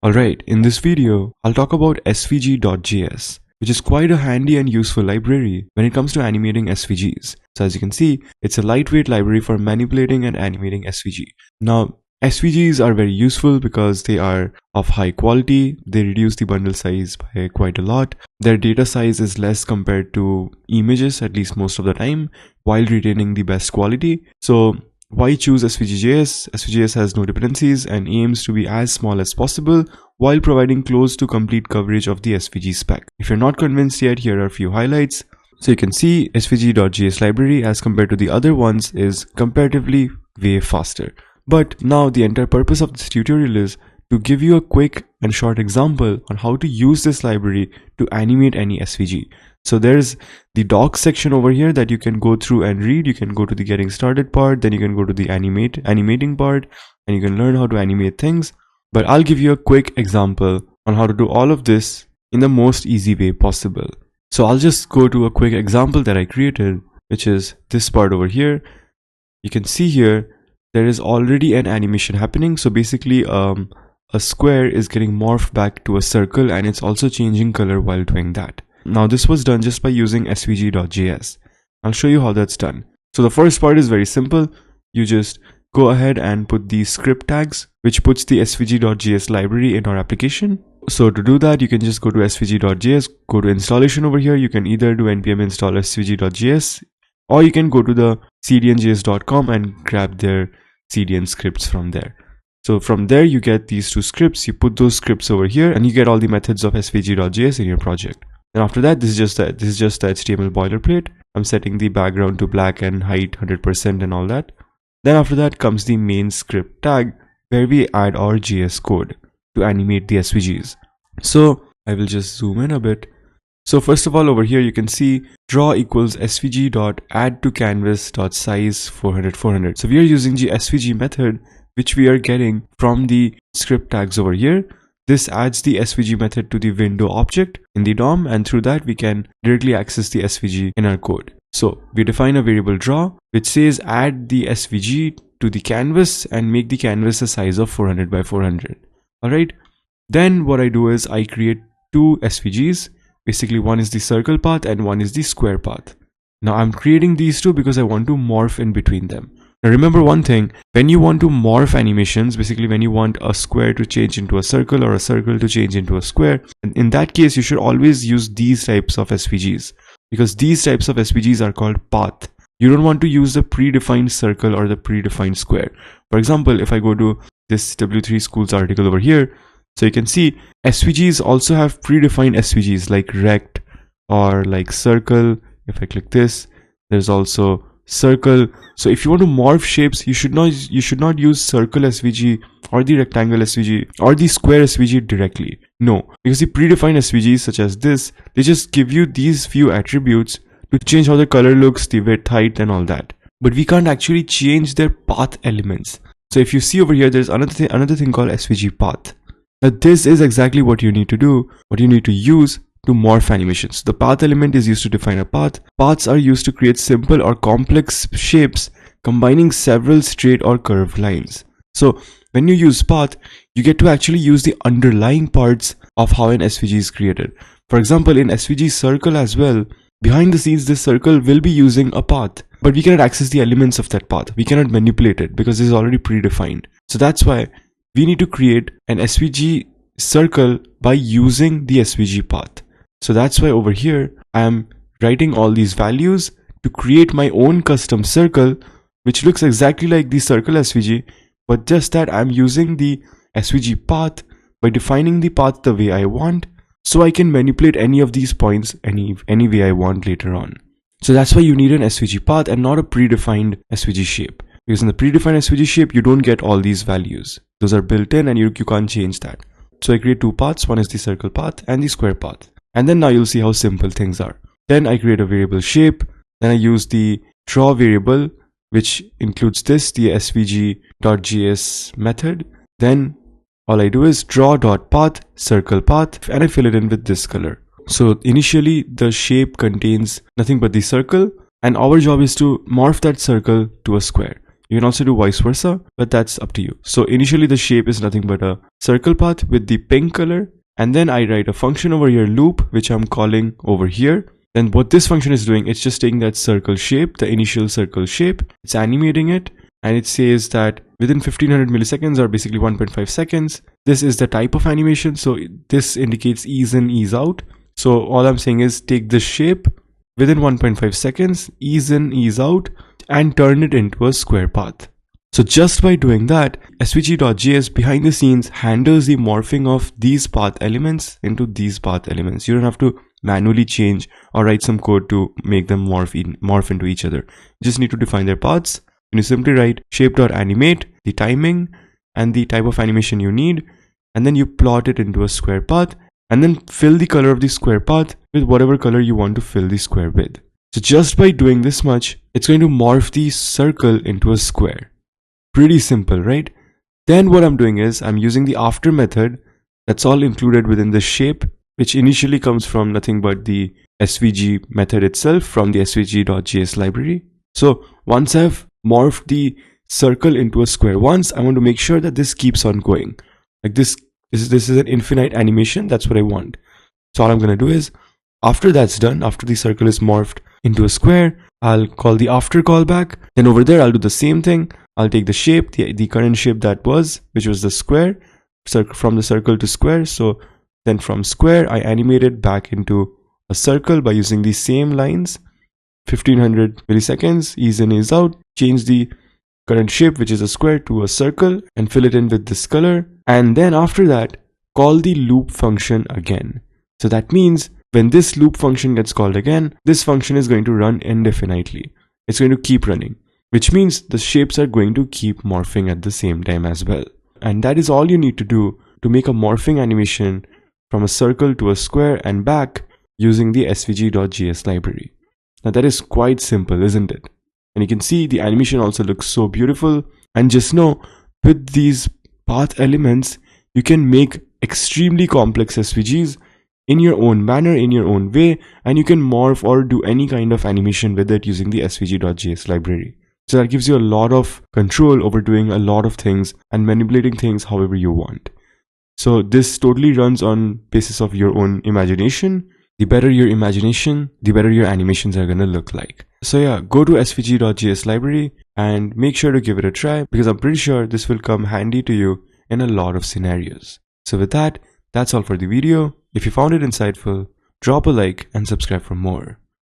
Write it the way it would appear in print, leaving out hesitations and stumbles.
Alright, in this video, I'll talk about SVG.js, which is quite a handy and useful library when it comes to animating SVGs. So as you can see, it's a lightweight library for manipulating and animating SVG. Now, SVGs are very useful because they are of high quality, they reduce the bundle size by quite a lot, their data size is less compared to images, at least most of the time, while retaining the best quality. So why choose SVG.js? SVG.js has no dependencies and aims to be as small as possible while providing close to complete coverage of the SVG spec. If you're not convinced yet, here are a few highlights. So you can see SVG.js library as compared to the other ones is comparatively way faster. But now the entire purpose of this tutorial is to give you a quick and short example on how to use this library to animate any SVG. So there's the docs section over here that you can go through and read. You can go to the getting started part, then you can go to the animating part, and you can learn how to animate things. But I'll give you a quick example on how to do all of this in the most easy way possible. So I'll just go to a quick example that I created, which is this part over here. You can see here, there is already an animation happening. So basically, a square is getting morphed back to a circle and it's also changing color while doing that. Now this was done just by using SVG.js. I'll show you how that's done. So the first part is very simple. You just go ahead and put these script tags, which puts the SVG.js library in our application. So to do that, you can just go to SVG.js, go to installation over here. You can either do npm install SVG.js, or you can go to the cdnjs.com and grab their CDN scripts from there. So from there, you get these two scripts. You put those scripts over here and you get all the methods of SVG.js in your project. And after that, this is just the HTML boilerplate. I'm setting the background to black and height 100% and all that. Then after that comes the main script tag where we add our JS code to animate the SVGs. So I will just zoom in a bit. So first of all, over here you can see draw equals svg.add_to_canvas.size 400. So we are using the SVG method which we are getting from the script tags over here. This adds the SVG method to the window object in the DOM, and through that we can directly access the SVG in our code. So we define a variable draw which says add the SVG to the canvas and make the canvas a size of 400 by 400. Alright, then what I do is I create two SVGs. Basically, one is the circle path and one is the square path. Now I'm creating these two because I want to morph in between them. Now remember one thing, when you want to morph animations, basically when you want a square to change into a circle or a circle to change into a square, and in that case you should always use these types of SVGs because these types of SVGs are called path. You don't want to use the predefined circle or the predefined square. For example, if I go to this W3 Schools article over here, so you can see SVGs also have predefined SVGs like rect or like circle. If I click this, there's also circle. So if you want to morph shapes, you should not use circle SVG or the rectangle SVG or the square SVG directly. No, because the predefined SVGs such as this, they just give you these few attributes to change how the color looks, the width, height and all that. But we can't actually change their path elements. So if you see over here, there's another thing called SVG path. Now this is exactly what you need to do, what you need to use to morph animations. The path element is used to define a path. Paths are used to create simple or complex shapes combining several straight or curved lines. So when you use path, you get to actually use the underlying parts of how an SVG is created. For example, in SVG circle as well, behind the scenes this circle will be using a path, but we cannot access the elements of that path. We cannot manipulate it because it is already predefined. So that's why we need to create an SVG circle by using the SVG path. So that's why over here I am writing all these values to create my own custom circle which looks exactly like the circle SVG, but just that I'm using the SVG path by defining the path the way I want, so I can manipulate any of these points any way I want later on. So that's why you need an SVG path and not a predefined SVG shape, because in the predefined SVG shape you don't get all these values. Those are built in and you can't change that. So I create two paths, one is the circle path and the square path. And then now you'll see how simple things are. Then I create a variable shape. Then I use the draw variable, which includes this, the svg.js method. Then all I do is draw.path, circle path, and I fill it in with this color. So initially the shape contains nothing but the circle, and our job is to morph that circle to a square. You can also do vice versa, but that's up to you. So initially the shape is nothing but a circle path with the pink color. And then I write a function over here, loop, which I'm calling over here. Then what this function is doing, it's just taking that circle shape, the initial circle shape, it's animating it, and it says that within 1500 milliseconds, or basically 1.5 seconds, this is the type of animation. So this indicates ease in, ease out. So all I'm saying is take this shape within 1.5 seconds, ease in, ease out, and turn it into a square path. So just by doing that, SVG.js behind the scenes handles the morphing of these path elements into these path elements. You don't have to manually change or write some code to make them morph into each other. You just need to define their paths. And you simply write shape.animate, the timing and the type of animation you need, and then you plot it into a square path, and then fill the color of the square path with whatever color you want to fill the square with. So just by doing this much, it's going to morph the circle into a square. Pretty simple, right? Then what I'm doing is I'm using the after method that's all included within the shape, which initially comes from nothing but the SVG method itself from the SVG.js library. So once I've morphed the circle into a square once, I want to make sure that this keeps on going. Like this is an infinite animation. That's what I want. So all I'm going to do is, after that's done, after the circle is morphed into a square, I'll call the after callback. Then over there, I'll do the same thing. I'll take the shape, the current shape which was the square, from the circle to square. So then from square, I animate it back into a circle by using the same lines, 1500 milliseconds, ease in, ease out, change the current shape, which is a square, to a circle and fill it in with this color. And then after that, call the loop function again. So that means when this loop function gets called again, this function is going to run indefinitely. It's going to keep running, which means the shapes are going to keep morphing at the same time as well. And that is all you need to do to make a morphing animation from a circle to a square and back using the SVG.js library. Now that is quite simple, isn't it? And you can see the animation also looks so beautiful. And just know, with these path elements, you can make extremely complex SVGs in your own manner, in your own way, and you can morph or do any kind of animation with it using the SVG.js library. So that gives you a lot of control over doing a lot of things and manipulating things however you want. So this totally runs on basis of your own imagination. The better your imagination, the better your animations are going to look like. So yeah, go to svg.js library and make sure to give it a try, because I'm pretty sure this will come handy to you in a lot of scenarios. So with that, that's all for the video. If you found it insightful, drop a like and subscribe for more.